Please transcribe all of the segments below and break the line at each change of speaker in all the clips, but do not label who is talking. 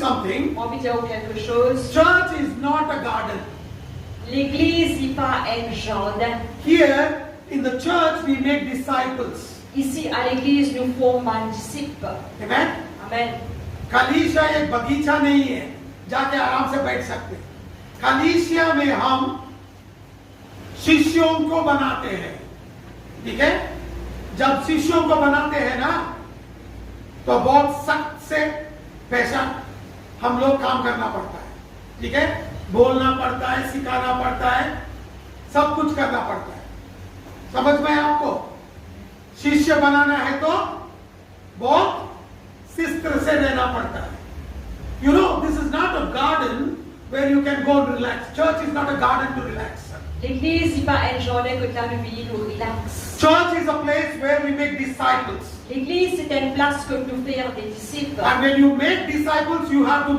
something.
Moi, je vais dire quelque chose.
Church is not a garden.
L'église n'est pas un jardin.
Here in the church we make disciples.
Ici, à l'église, nous formons un disciple.
Amen.
Amen.
कलीसिया एक बगीचा नहीं है जाके आराम से बैठ सकते। कलीसिया में हम शिष्यों को बनाते हैं, ठीक है। जब शिष्यों को बनाते हैं ना तो बहुत सख्त से पैसा हम लोग काम करना पड़ता है, ठीक है। बोलना पड़ता है, सिखाना पड़ता है, सब कुछ करना पड़ता है। समझ में आपको? शिष्य बनाना है तो बहुत शिस्त्र से रहना पड़ता है। You know, this is not a garden where you can go and relax. Church is not a garden to relax.
L'église n'est pas un jardin que tu as de venir nous relax.
Church is a place where we make disciples.
L'église, c'est une place que nous faisons des disciples.
And when you make disciples, you have to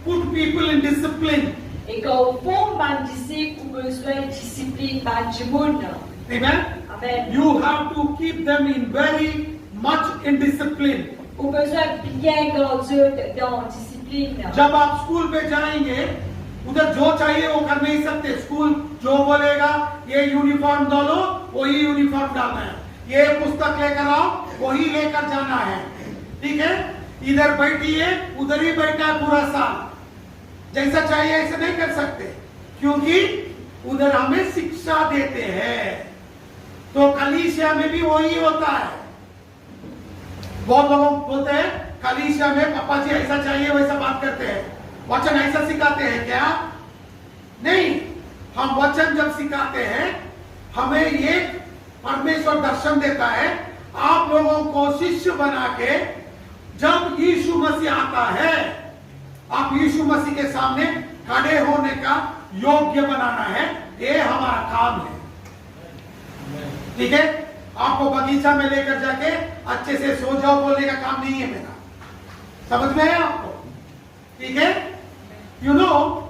put people in discipline.
Et quand on forme un disciple, on a besoin de discipline, du monde.
Amen?
Amen.
You have to keep them in very much in discipline.
On a besoin de bien grandir dans la discipline.
जब आप school पे जाएंगे, उधर जो चाहिए वो कर नहीं सकते। स्कूल जो बोलेगा ये यूनिफॉर्म डालो, वही यूनिफॉर्म डालना है। ये पुस्तक लेकर आओ, वही लेकर जाना है, ठीक है। इधर बैठिए, उधर ही बैठा है पूरा साल। जैसा चाहिए ऐसे नहीं कर सकते, क्योंकि उधर हमें शिक्षा देते हैं। तो कलीसिया में भी वही होता है। बहुत लोग बोलते हैं कलीसिया में पापा जी ऐसा चाहिए वैसा बात करते हैं, वचन ऐसा सिखाते हैं क्या? नहीं, हम वचन जब सिखाते हैं हमें ये परमेश्वर दर्शन देता है, आप लोगों को शिष्य बना के जब यीशु मसीह आता है, आप यीशु मसीह के सामने खड़े होने का योग्य बनाना है। ये हमारा काम है, ठीक है। आपको बगीचा में लेकर जाके अच्छे से सो जाओ बोलने का काम नहीं है मेरा। समझ में है आपको? ठीक है। You know,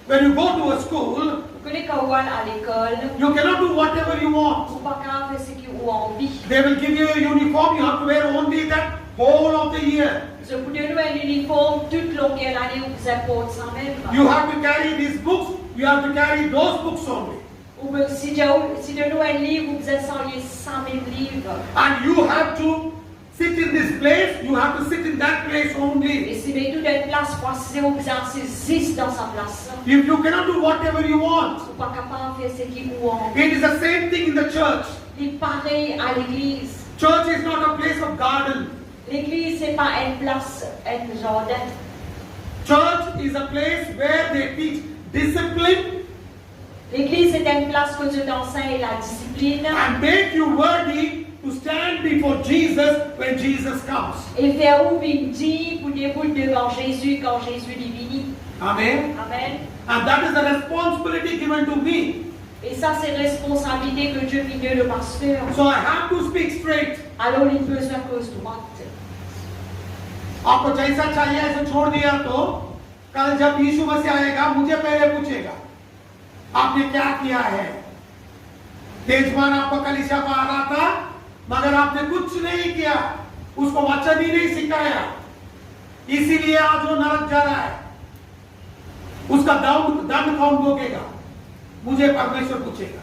when you go to a school,
à l'école,
you cannot do whatever you want.
ou pas faire ce qu'on a envie.
They will give you a uniform, you have to wear only that whole of the year.
Je vous donne un uniforme toute longueur l'année où vous apportez ça même.
You have to carry these books, you have to carry those books only.
Ou si de nous un livre, vous enseignez 100 000 livres.
And you have to sit in this place, you have to sit in that place only.
Et si vous êtes une place, vous enseignez dans sa place.
If you cannot do whatever you want.
Vous pas capable de faire ce qui vous en.
It is the same thing in the church.
Il est pareil à l'église.
Church is not a place of garden.
L'église c'est pas une place, un jardin.
Church is a place where they teach discipline.
L'église est une place que Dieu t'enseigne la discipline.
And make you worthy to stand before Jesus when Jesus comes.
Et faire ouvrir pour debout devant Jésus quand Jésus est venu.
Amen.
Amen.
And that is the responsibility given to me.
Et ça c'est responsabilité que Dieu vient le pasteur.
So I have to speak straight.
Alors il peut se cause droite.
आपको जैसा चाहिए ऐसे छोड़ दिया तो कल जब यीशु मसीह आएगा मुझे पहले पूछेगा आपने क्या किया है। तेजमान आपको कलीसिया को आ रहा था मगर आपने कुछ नहीं किया, उसको वचन ही नहीं सिखाया, इसीलिए आज वो नरक जा रहा है। उसका दंड कौन भोगेगा? मुझे परमेश्वर पूछेगा।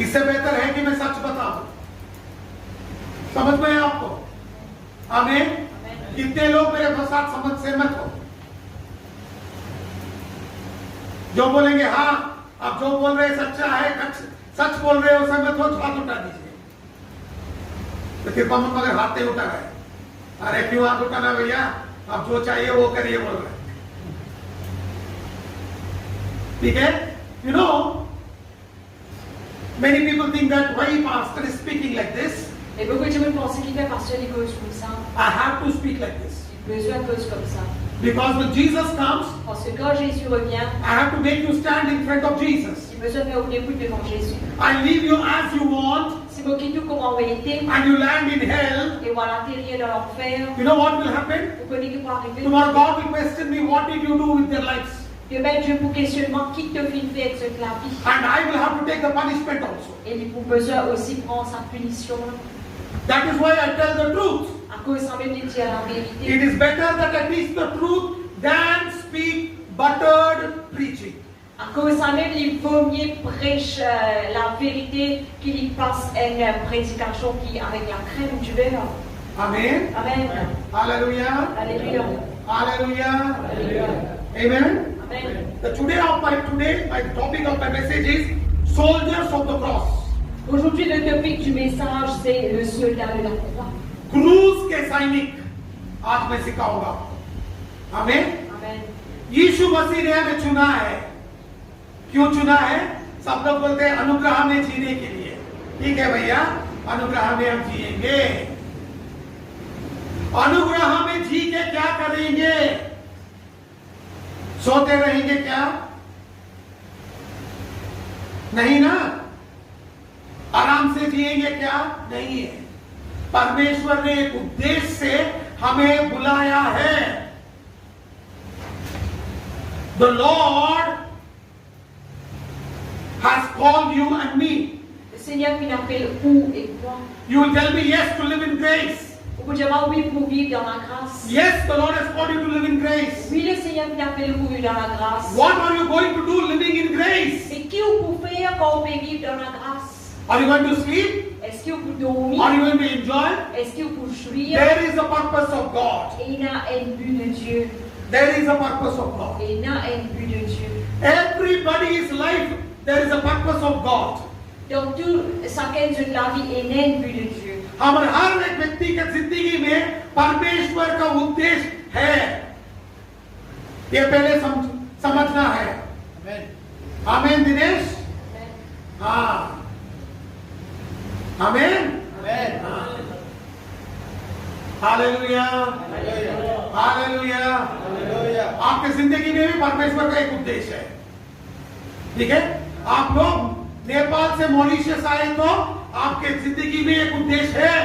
इससे बेहतर है कि मैं सच बताऊं। समझ में है आपको? आमीन। कितने लोग मेरे साथ समझ सहमत हो? जो बोलेंगे हाँ आप जो बोल रहे सच्चा है, सच बोल रहे हो, सहमत हो, हाथ उठा दीजिए। तो कृपा मगर हाथ नहीं उठा रहे। अरे क्यों हाथ उठाना भैया, आप जो चाहिए वो करिए बोल रहे। ठीक है। You know, many people think that why pastor is speaking like this.
Et beaucoup de gens pensent qu'il fait pasteur des causes comme ça.
I have to speak like this.
Il besoin de causes comme ça.
Because when Jesus comes,
Parce que quand Jésus revient,
I have to make you stand in front of Jesus.
il besoin de faire debout devant Jésus.
I leave you as you want,
Si vous quittez tout comme on été,
and you land in hell.
et voilà atterrir dans l'enfer,
You know what will happen?
vous connaissez qui peut arriver.
Tomorrow God will question me, what did you do with their lives?
Demain, Dieu vous questionnement qui te fait faire cette la vie.
And I will have to take the punishment also.
Et il vous besoin aussi prendre sa punition.
That is why I tell the truth.
À cause de même de dire la vérité.
It is better that I teach the truth than speak buttered preaching.
À cause de même, il vaut mieux prêcher la vérité qu'il passe une prédication qui avec la crème du beurre.
Amen.
Amen.
Hallelujah.
Alléluia.
Hallelujah.
Alléluia.
Amen.
Amen.
Today my topic of my message is soldiers of the cross.
Aujourd'hui, le topic du message, c'est le soldat de la croix.
क्रूस के सैनिक आज मैं सिखाऊंगा। आमीन।
Amen.
यीशु मसीह ने हमें चुना है। क्यों चुना है? सब लोग बोलते हैं अनुग्रह में जीने के लिए। ठीक है भैया, अनुग्रह में हम जिएंगे। अनुग्रह में जी के क्या करेंगे? सोते रहेंगे क्या? नहीं ना। आराम से जिएंगे क्या? नहीं है। परमेश्वर ने एक उद्देश्य से हमें बुलाया है। The Lord has called you and me.
Le Seigneur qui l'appelle vous et moi.
You will tell me yes to live in grace.
Vous pouvez dire oui pour vivre dans la grâce.
Yes, the Lord has called you to live in grace.
Oui, le Seigneur qui l'appelle pour vivre dans la grâce.
What are you going to do living in grace?
Et qui vous pouvez faire quand vous vivre dans la grâce?
Are you going to sleep?
Est-ce que vous dormir?
Are you going to enjoy?
Est-ce que vous jouir?
There is a purpose of God.
Et il y a un but de Dieu.
There is a purpose of God.
Et il y a un but de Dieu.
Everybody's life, there is a purpose of God.
Dans tout chacun de la vie, il y a un but de Dieu.
हमारे हर एक व्यक्ति की जिंदगी में परमेश्वर का उद्देश्य है। ये पहले समझना है। आमीन दिनेश? हाँ। आमीन? हालेलुया। हालेलुया। आपकी जिंदगी में भी परमेश्वर का एक उद्देश्य है। ठीक है? आप लोग नेपाल से मॉरिशस आए तो आपके जिंदगी में एक उद्देश्य है।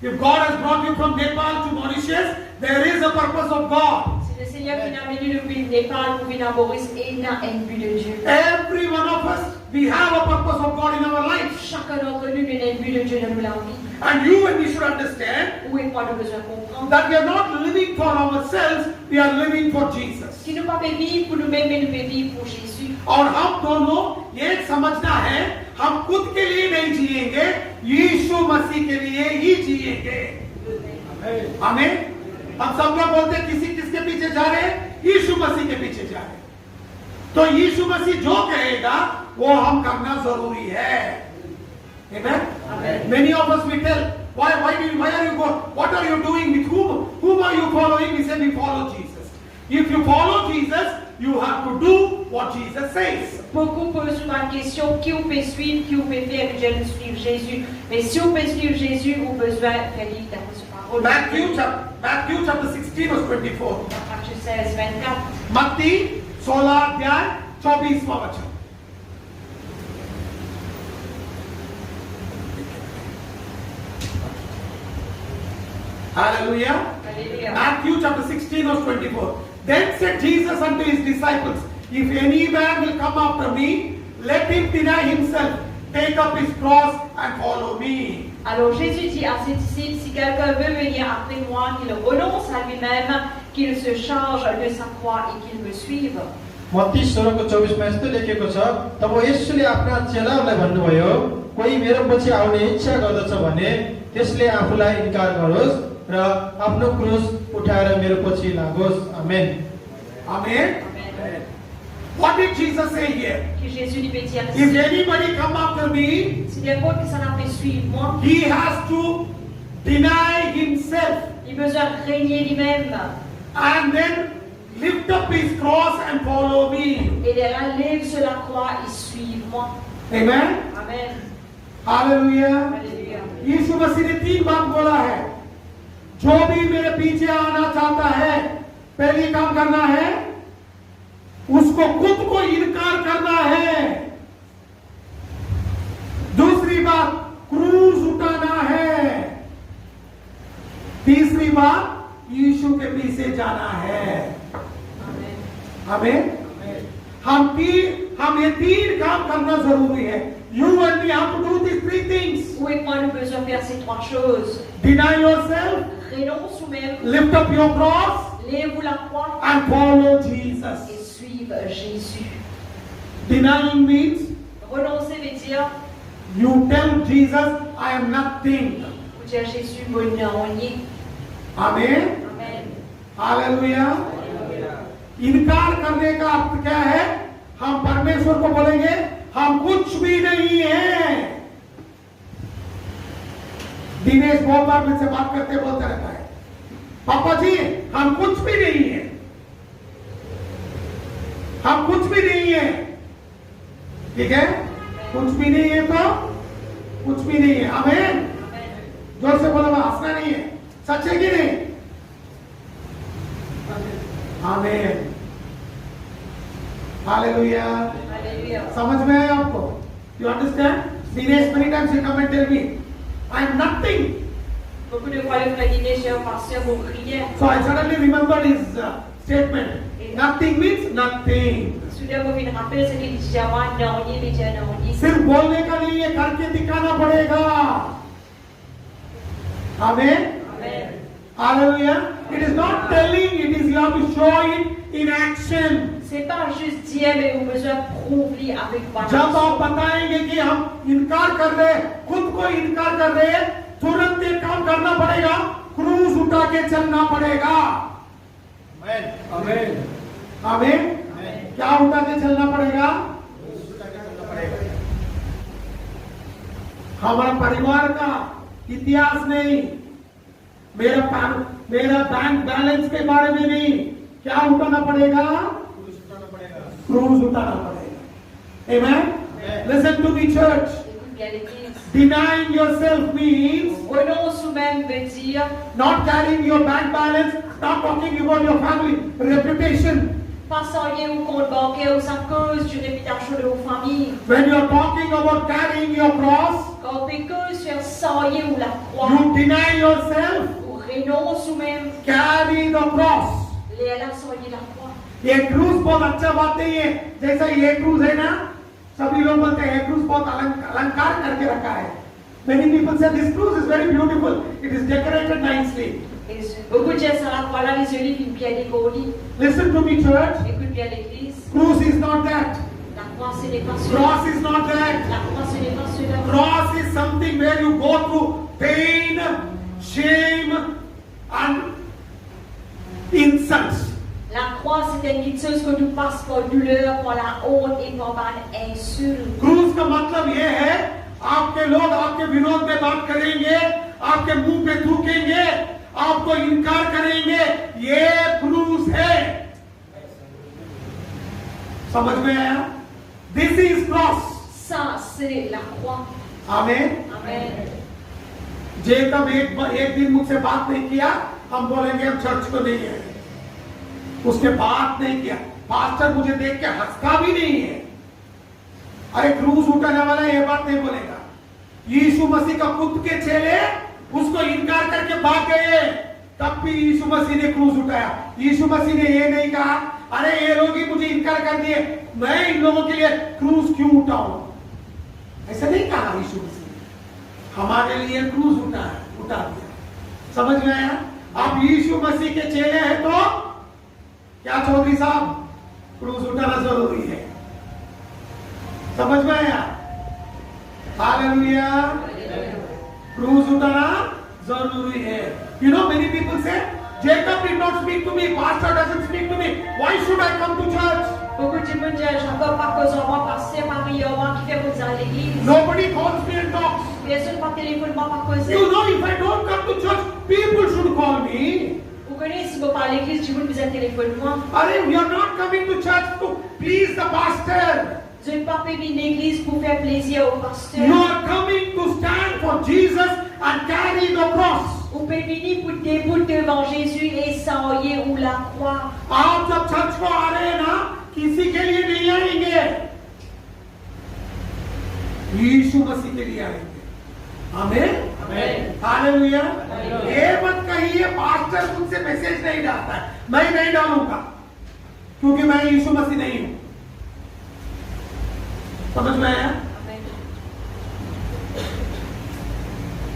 If God has brought you from Nepal to Mauritius, there is a purpose of God.
C'est le Seigneur qui nous a amené depuis le Népal pour venir à Maurice et il y a un but de Dieu.
Every one of us, we have a purpose of God in our life.
Chacun d'entre nous, il y a un but de Dieu dans la vie.
And you and me should understand
Où est-ce qu'on a besoin de comprendre?
that we are not living for ourselves, we are living for Jesus.
Si nous ne pouvons pas vivre pour nous-mêmes, mais nous pouvons vivre pour Jésus.
और हम दोनों ये समझना है, हम खुद के लिए नहीं जिएंगे, यीशु मसीह के लिए ही जिएंगे। आमीन। हम सब लोग बोलते हैं किसके पीछे जा रहे हैं? यीशु मसीह के पीछे जा रहे हैं। तो यीशु मसीह जो कहेगा वो हम करना जरूरी है। Amen. Many of us we tell, why are you going? What are you doing? With whom are you following? We say we follow Jesus. If you follow Jesus, you have to do what Jesus says.
Beaucoup posent souvent la question qui vous peut suivre, qui vous peut faire que je suivre Jésus. Mais si vous pouvez suivre Jésus, vous avez besoin de faire vivre dans sa parole.
Matthew chapter 16 verse 24.
Matthieu 16, 24.
मत्ती 16 अध्याय 24वां वचन। Hallelujah.
Alléluia.
Matthew chapter 16 verse 24. Then said Jesus unto his disciples, if any man will come after me, let him deny himself, take up his cross and follow me.
Alors Jésus dit à ses disciples, si quelqu'un veut venir après moi, qu'il renonce à lui-même, qu'il se charge de sa croix et qu'il me suive.
मत्ती 16:24 मा यस्तो लेखेको छ, तब येशूले आफ्ना चेलाहरूलाई भन्नुभयो, कोही मेरो पछि आउने इच्छा गर्दछ भने त्यसले आफूलाई इन्कार गरोस् र आफ्नो क्रुस उठाएर मेरो पछि लागोस्। आमेन।
Amen.
Amen.
What did Jesus say here?
Que Jésus lui dit à
If anybody come after me,
si n'importe qui s'en a fait suivre moi,
he has to deny himself
il a besoin de régner lui-même.
and then lift up his cross and follow me.
Et derrière, lève sur la croix et suive moi.
Amen.
Amen.
Hallelujah.
Alléluia.
यीशु मसीह ने 3 बात बोला है, जो भी मेरे पीछे आना चाहता है, पहले काम करना है, उसको खुद को इनकार करना है। दूसरी बात, क्रूस उठाना है। तीसरी बात, यीशु के पीछे जाना है। हमें हम ये 3 काम करना जरूरी है। You and me have to do these 3 things.
Où est-ce qu'on a besoin de faire ces 3 choses?
deny yourself,
renonce ou même
lift up your cross
lève la croix
and follow
et
Jesus.
suive Jésus.
Denying means
Renoncer veut dire,
you tell Jesus, I am nothing.
vous dire Jésus, mon nom n'y.
Amen.
Amen.
Hallelujah. इनकार करने का अर्थ क्या है? हम परमेश्वर को बोलेंगे हम कुछ भी नहीं है। दिनेश बहुत बार मुझसे बात करते बोलता रहता है, पापा जी हम कुछ भी नहीं है, हम कुछ भी नहीं है। ठीक है, कुछ भी नहीं है तो कुछ भी नहीं है। आमीन। जोर से बोलो, हंसना नहीं है, सच है कि नहीं? आमीन। हालेलुया।
Alléluia.
समझ में आया आपको? You understand? Dinesh many times he come and tell me, I am nothing.
Beaucoup de fois, le frère Dinesh est un pasteur pour prier.
So I suddenly remembered his statement. Nothing means nothing.
Soudain, vous me rappelez ce qu'il dit à moi, non n'y, mais dire non n'y.
सिर्फ बोलने का नहीं है, करके दिखाना पड़ेगा। आमीन।
Amen.
Hallelujah. It is not telling, it is you have to show it in action.
C'est pas juste dire, mais vous besoin de prouver avec votre
जब आप बताएंगे कि हम इनकार कर रहे हैं, खुद को इनकार कर रहे हैं, तुरंत एक काम करना पड़ेगा, क्रूस उठा के चलना पड़ेगा। आमीन। आमीन। क्या उठा के चलना पड़ेगा? हमारा परिवार का इतिहास नहीं, मेरा बैंक बैलेंस के बारे में नहीं, क्या उठाना पड़ेगा? क्रूस उठाना पड़ेगा। Amen? Listen to me, church.
Écoute bien l'église.
Denying yourself means
Renonce ou même veut dire,
not carrying your bank balance, not talking about your family reputation.
pas s'enlier au compte bancaire ou sa cause d'une réputation de vos familles.
When you are talking about carrying your cross,
Quand on fait que sur s'enlier ou la croix,
you deny yourself,
ou renonce ou même
carry the cross.
les là s'enlier la croix.
ये cruise बहुत अच्छा बात नहीं है। जैसा ये cruise है ना, सभी लोग बोलते हैं क्रूज बहुत अलंकार करके रखा है। Many people say this cruise is very beautiful. It is decorated nicely.
Et beaucoup de gens sur la croix là, les olives, une pierre décorée.
Listen to me, church.
Écoute bien l'église.
Cruise is not that.
La croix, ce n'est pas cela.
Cross is not that.
La croix, ce n'est pas cela.
Cross is something where you go through pain, shame, and insults.
La croix, c'est quelque chose que nous passe par douleur, par la honte et par l'insulte.
Cruise का मतलब ये है, आपके लोग आपके विरोध में बात करेंगे, आपके मुंह पे थूकेंगे, आपको इनकार करेंगे, ये क्रूज है। समझ में आया? This is cross.
Ça, c'est la croix.
आमीन।
Amen.
जेकब एक दिन मुझसे बात नहीं किया, हम बोलेंगे हम चर्च को नहीं है। उसने बात नहीं किया, पास्टर मुझे देख के हंसता भी नहीं है। अरे क्रूज उठाने वाला ये बात नहीं बोलेगा। यीशु मसीह का खुद के चेले उसको इनकार करके भाग गए, तब भी यीशु मसीह ने क्रूज उठाया। यीशु मसीह ने ये नहीं कहा, अरे ये लोग ही मुझे इनकार कर दिए, मैं इन लोगों के लिए क्रूज क्यों उठाऊं? ऐसा नहीं कहा यीशु मसीह। हमारे लिए क्रूज उठा दिया। समझ में आया? आप यीशु मसीह के चेले हैं तो क्या चौधरी साहब, क्रूज उठाना जरूरी है। समझ में आया? हालेलुया। क्रूज उठाना जरूरी है। You know, many people say, Jacob did not speak to me, pastor doesn't speak to me, why should I come to church?
Beaucoup de monde disent, Jacob, pas cause de moi, pasteur, Marie, moi qui fait pour à l'église.
Nobody calls me and talks.
Personne par téléphone, moi pas cause.
You know, if I don't come to church, people should call me.
Vous connaissez, si vous parlez à l'église, du monde vous a téléphone moi.
Arey, we are not coming to church to please the pastor.
Je ne pas venir l'église pour faire plaisir au pasteur.
You are coming to stand for Jesus and carry the cross.
Vous pouvez venir pour debout devant Jésus et s'enlier ou la croix.
आप जब church को आ रहे हैं ना, किसी के लिए नहीं आएंगे, यीशु मसीह के लिए आएंगे। आमीन। हालेलुया। ये मत कहिए पास्टर मुझसे मैसेज नहीं डालता है, मैं नहीं डालूंगा क्योंकि मैं यीशु मसीह नहीं हूं। समझ में आया?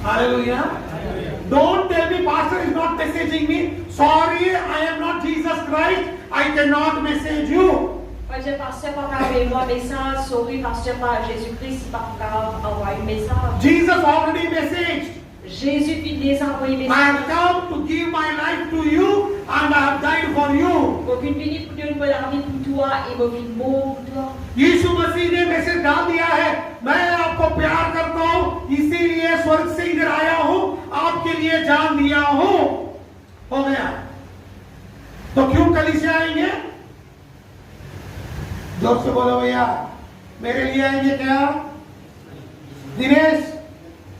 Hallelujah. Don't tell me pastor is not messaging me. Sorry, I am not Jesus Christ. I cannot message you.
Pas dire pasteur pas envoyer un message, sorry pasteur pas Jésus-Christ pas envoyer un message.
Jesus already messaged.
Jésus vient les envoyer
I have
message.
come to give my life to you and I have died for you.
Aucune béni pour donner pour la vie pour toi et aucune mort pour toi.
यीशु मसीह ने message डाल दिया है, मैं आपको प्यार करता हूं, इसीलिए स्वर्ग से इधर आया हूं, आपके लिए जान दिया हूं। हो गया। तो क्यों कलीसिया आएंगे? जोर से बोलो भैया, मेरे लिए आएंगे क्या? दिनेश,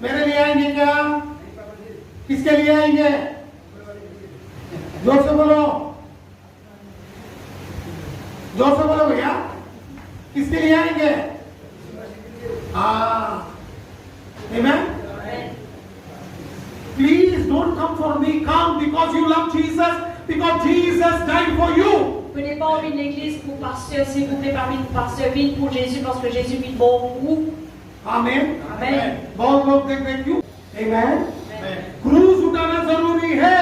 मेरे लिए आएंगे क्या? किसके लिए आएंगे? जोर से बोलो, जोर से बोलो भैया, किसके लिए आएंगे? Amen? Please don't come for me, come because you love Jesus, because Jesus died for you.
Venez pas en l'église pour pasteur, s'il vous plaît, parmi pour pasteur, venez pour Jésus parce que Jésus vit bon pour vous.
Amen.
Amen.
बहुत लोग देख रहे क्यों? Amen. क्रूस उठाना जरूरी है.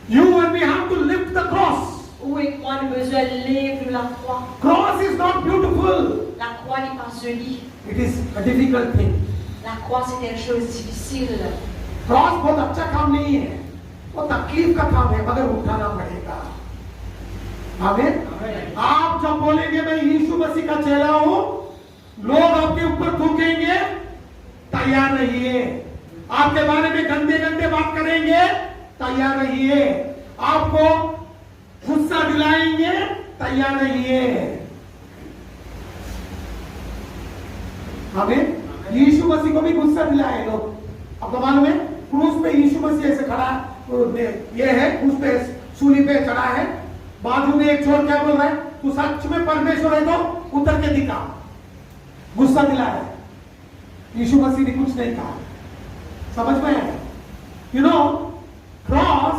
You and me have to lift the cross.
Où est moi le besoin de lève la croix?
Cross is not beautiful.
La croix n'est pas jolie.
It is a difficult thing.
La croix c'est une chose difficile.
Cross बहुत अच्छा काम नहीं है, वो तकलीफ का काम है, मगर उठाना पड़ेगा। आमीन। आप जब बोलेंगे मैं यीशु मसीह का चेला हूं, लोग आपके ऊपर थूकेंगे, तैयार रहिए। आपके बारे में गंदे गंदे बात करेंगे, तैयार रहिए। आपको गुस्सा दिलाएंगे, तैयार रहिए। आमीन। यीशु मसीह को भी गुस्सा दिलाए लोग। आपको मालूम है, क्रूस पे यीशु मसीह ऐसे खड़ा, ये है क्रूस पे सूली पे चढ़ा है, बाजू में एक छोर क्या बोल रहा है, तू सच में परमेश्वर है तो उतर के दिखा। गुस्सा दिलाया। यीशु मसीह ने कुछ नहीं कहा। समझ में आया? You know, cross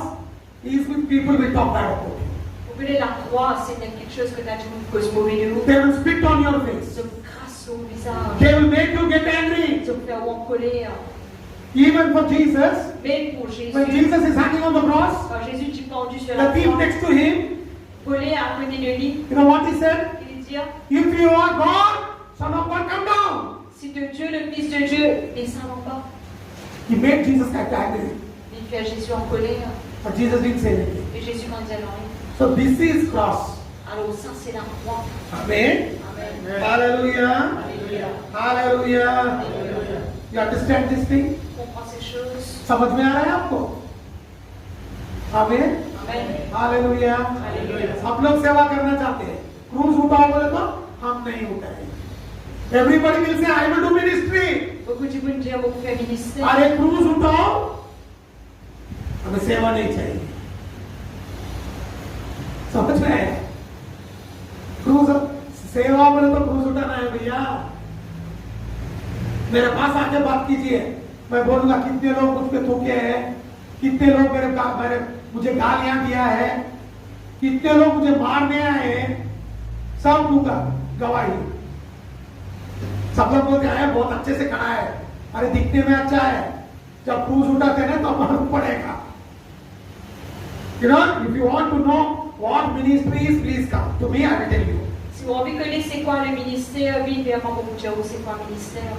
is with people will talk bad about you.
Vous voulez la croix, c'est quelque chose que tu as cause mauvais de vous.
They will spit on your face.
Se crasse au visage.
They will make you get angry.
Se faire en colère.
Even for Jesus,
Même pour Jésus.
when Jesus is hanging on the cross,
Quand Jésus est pendu sur la
the thief
croix,
next to him,
collé à côté de lui,
you know what he said?
il dit
If you are God, Son of God, come down.
si tu es Dieu, le Fils de Dieu, descends en bas.
He made Jesus get angry,
Il fait Jésus en colère.
but Jesus didn't say anything.
Et Jésus n'en dit rien.
So this is cross.
Alors ça, c'est la croix.
Amen.
Amen.
Hallelujah.
Alléluia.
Hallelujah. You understand this thing?
Comprends ces choses.
समझ में आ रहा है आपको? आमीन।
Amen.
Hallelujah.
Alléluia.
हम लोग सेवा करना चाहते हैं, क्रूस उठाओ बोले तो हम नहीं उठाएंगे। Everybody will say I will do ministry.
Beaucoup de monde dire beaucoup faire ministère.
अरे क्रूस उठाओ, हमें सेवा नहीं चाहिए। समझ में आया? क्रूस सेवा बोले तो क्रूस उठाना है भैया। मेरे पास आके बात कीजिए, मैं बोलूंगा कितने लोग मुझ पे थूके हैं, कितने लोग मेरे मुझे गालियां दिया है, कितने लोग मुझे मारने आए हैं, सब दूंगा गवाही। सब लोग बोलते हैं बहुत अच्छे से खड़ा है, अरे दिखने में अच्छा है, जब क्रूस उठाते हैं तो मालूम पड़ेगा। You know, if you want to know what ministry is, please come to me, I will tell you.
Si vous avez connu c'est quoi le ministère, oui, vraiment pour vous dire c'est quoi le ministère.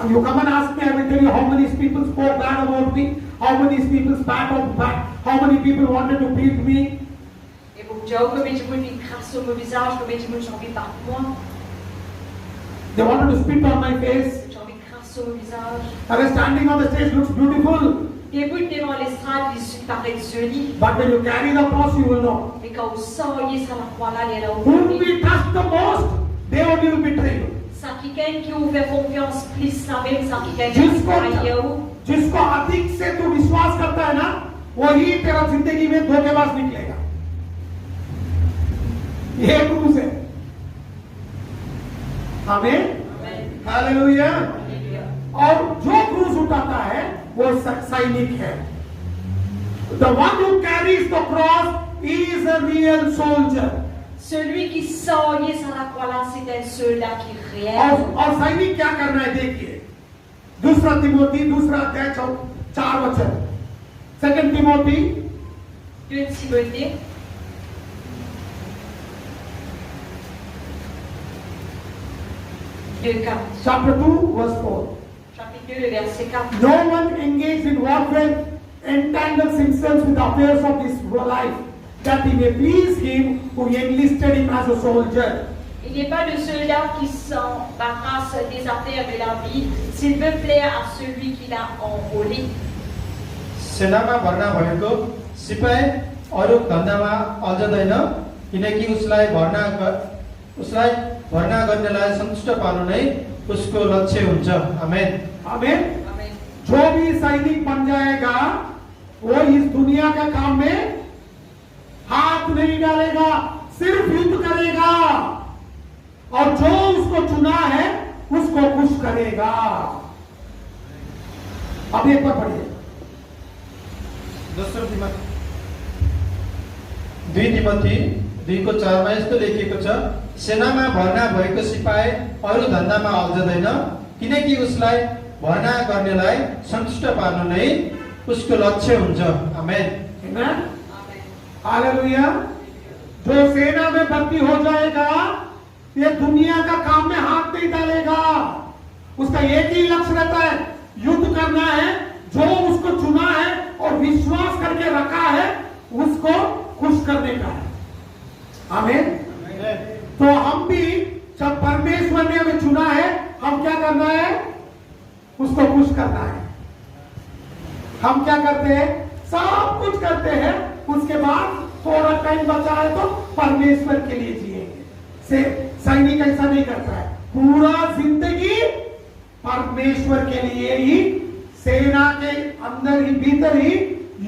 You come and ask me, I will tell you how many people spoke bad about me, how many people spat on back, how many people wanted to beat me.
Et pour vous dire combien de monde crasse sur mon visage, combien de monde j'ai envie de battre moi.
They wanted to spit on my face.
J'ai envie de crasse sur mon visage.
I was standing on the stage, looks beautiful.
Des bouts devant l'estrade, ils paraissent jolis.
But when you carry the cross, you will know.
Mais quand vous sortez sur la croix là, il est là au
Whom
bout.
we trust the most, they only will betray you.
Ça quelqu'un qui ouvre confiance plus la même, ça quelqu'un qui croit où.
जिसको अधिक से तू विश्वास करता है ना, वही तेरा जिंदगी में धोखेबाज निकलेगा। ये क्रूस है। आमीन। हालेलुया। और जो क्रूस उठाता है वो सैनिक है। The one who carries the cross is a real soldier.
Celui qui sortait sur la croix là, c'est un soldat qui est réel.
और सैनिक क्या करना है देखिए, दूसरा तिमोथी दूसरा अध्याय 4 वचन 2 Timothy
2 Timothée,
chapter 2 verse 4.
chapitre 2, le verset 4.
No one engaged in warfare entangles himself with the affairs of this life, that he may please him who enlisted him as a soldier.
Il n'y a pas de soldat qui s'embarrasse des affaires de la vie s'il veut plaire à celui qui l'a enrôlé.
सेनामा भर्ना भएको सिपाही अरू धन्दामा अल्झदैन, किनकि उसलाई भर्ना गर्नेलाई सन्तुष्ट पार्नु नै उसको लक्ष्य हुन्छ। आमेन।
आमेन।
Amen.
जो भी सैनिक बन जाएगा वो इस दुनिया के काम में हाथ नहीं डालेगा, सिर्फ युद्ध करेगा, और जो उसको चुना है उसको खुश करेगा। अब एक बार पढ़िए।
दोस्रो तिमोथी 2 Timothy 2:4 मा यस्तो लेखिएको छ, सेनामा भर्ना भएको सिपाही अरू धन्दामा अल्झदैन, किनकि उसलाई भर्ना गर्नेलाई सन्तुष्ट पार्नु नै उसको लक्ष्य हुन्छ। आमेन।
Amen? हालेलुया। जो सेना में भर्ती हो जाएगा ये दुनिया का काम में हाथ नहीं डालेगा, उसका एक ही लक्ष्य रहता है, युद्ध करना है, जो उसको चुना है और विश्वास करके रखा है उसको खुश करने का है। आमीन। तो हम भी जब परमेश्वर ने हमें चुना है, हम क्या करना है? उसको खुश करना है। हम क्या करते हैं? सब कुछ करते हैं, उसके बाद थोड़ा टाइम बचा है तो परमेश्वर के लिए जिएंगे। सैनिक ऐसा नहीं करता है, पूरा जिंदगी परमेश्वर के लिए ही सेना के अंदर ही भीतर ही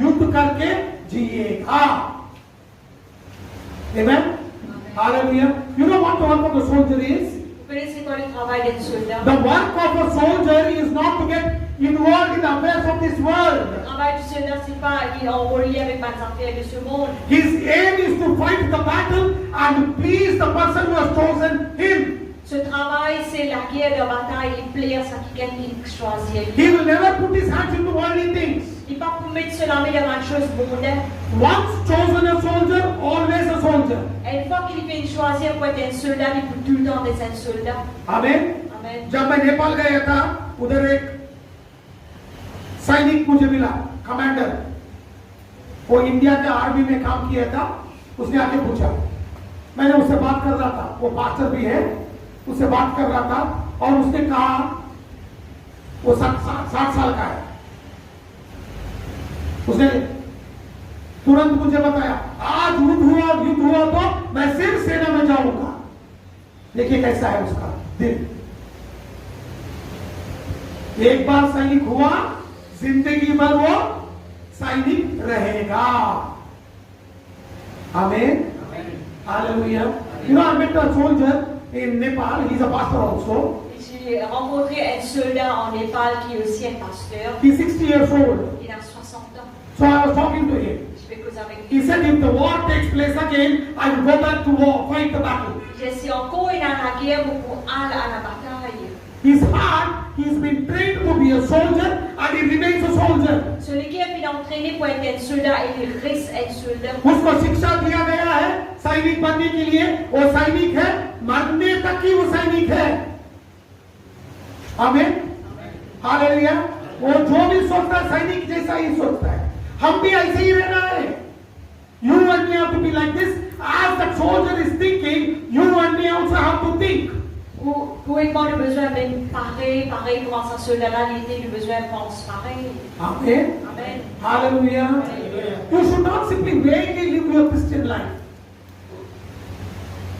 युद्ध करके जिएगा। Amen? Hallelujah. You know what the work of the soldier is?
Vous connaissez quoi le travail d'un soldat?
The work of a soldier is not to get involved in the affairs of this world.
Le travail du soldat, c'est pas qu'il est enrôlé avec les affaires de ce monde.
His aim is to fight the battle and please the person who has chosen him.
Ce travail, c'est la guerre de bataille et plaire à quelqu'un qui choisit.
He will never put his hands into worldly things.
Il va pas mettre se lamer dans une chose mondaine.
Once chosen a soldier, always a soldier.
Et une fois qu'il fait choisir pour être un soldat, il peut tout le temps être un soldat.
Amen.
Amen.
जब मैं नेपाल गया था, उधर एक सैनिक मुझे मिला, commander. वो इंडिया के आर्मी में काम किया था। उसने आके पूछा, मैंने उससे बात कर रहा था, वो पास्टर भी है, उससे बात कर रहा था और उसने कहा वो 60 साल का है। उसने तुरंत मुझे बताया, आज युद्ध हुआ तो मैं सिर्फ सेना में जाऊंगा। देखिए कैसा है उसका दिल। एक बार सैनिक हुआ, जिंदगी भर वो सैनिक रहेगा। आमीन। Hallelujah. You know, I met a soldier in Nepal. He's a pastor also.
J'ai rencontré un soldat en Népal qui est aussi un pasteur.
He's 60 years old.
Il a 60 ans.
So I was talking to him.
Je vais causer avec lui.
He said, if the war takes place again, I will go back to war, fight the battle.
Je suis encore dans la guerre pour aller à la bataille.
His heart, he's been trained to be a soldier and he remains a soldier.
Celui qui a été entraîné pour être un soldat et il reste un soldat.
उसको शिक्षा दिया गया है सैनिक बनने के लिए, वो सैनिक है, मरने तक ही वो सैनिक है। आमीन। हालेलुया। वो जो भी सोचता है सैनिक जैसा ही सोचता है, हम भी ऐसे ही रहना है। You and me have to be like this. As the soldier is thinking, you and me also have to think.
Pour avoir le besoin d'être pareil comment ça soldat-là, il était le besoin de penser pareil.
Amen.
Amen.
Hallelujah. You should not simply vaguely live your Christian life.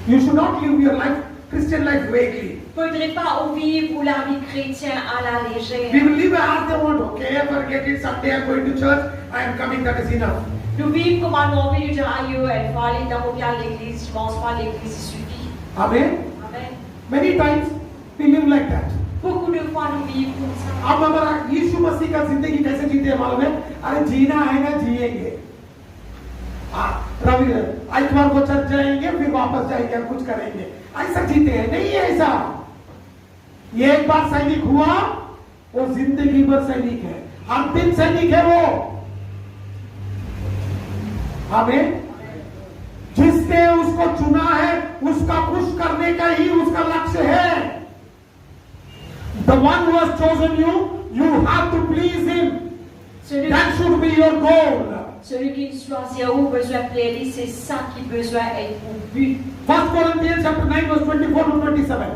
You should not live your life, Christian life vaguely.
Il ne faudrait pas vivre la vie chrétienne à la légère.
We will live as they want. Okay, forget it. Someday I'm going to church. I am coming. That is enough.
Nous vivons comme on a envie de dire aïe, elle va aller dans l'église, je pense pas à l'église, il suffit.
Amen.
Amen.
Many times we live like that.
Beaucoup de fois nous vivons comme ça.
अब हमारा यीशु मसीह का जिंदगी कैसे जीते हैं मालूम है? अरे जीना है ना, जिएंगे। रवि आइतवार को चर्च जाएंगे, फिर वापस जाएंगे, कुछ करेंगे, ऐसा जीते हैं? नहीं है ऐसा। ये एक बार सैनिक हुआ, वो जिंदगी भर सैनिक है। अंतिम सैनिक है वो। हमें जिसने उसको चुना है उसका खुश करने का ही उसका लक्ष्य है। The one who has chosen you, you have to please him. That should be your goal.
Celui qui choisit à vous besoin de plaire, c'est ça qui besoin être pour but.
1 Corinthians chapter 9 verse 24 to 27.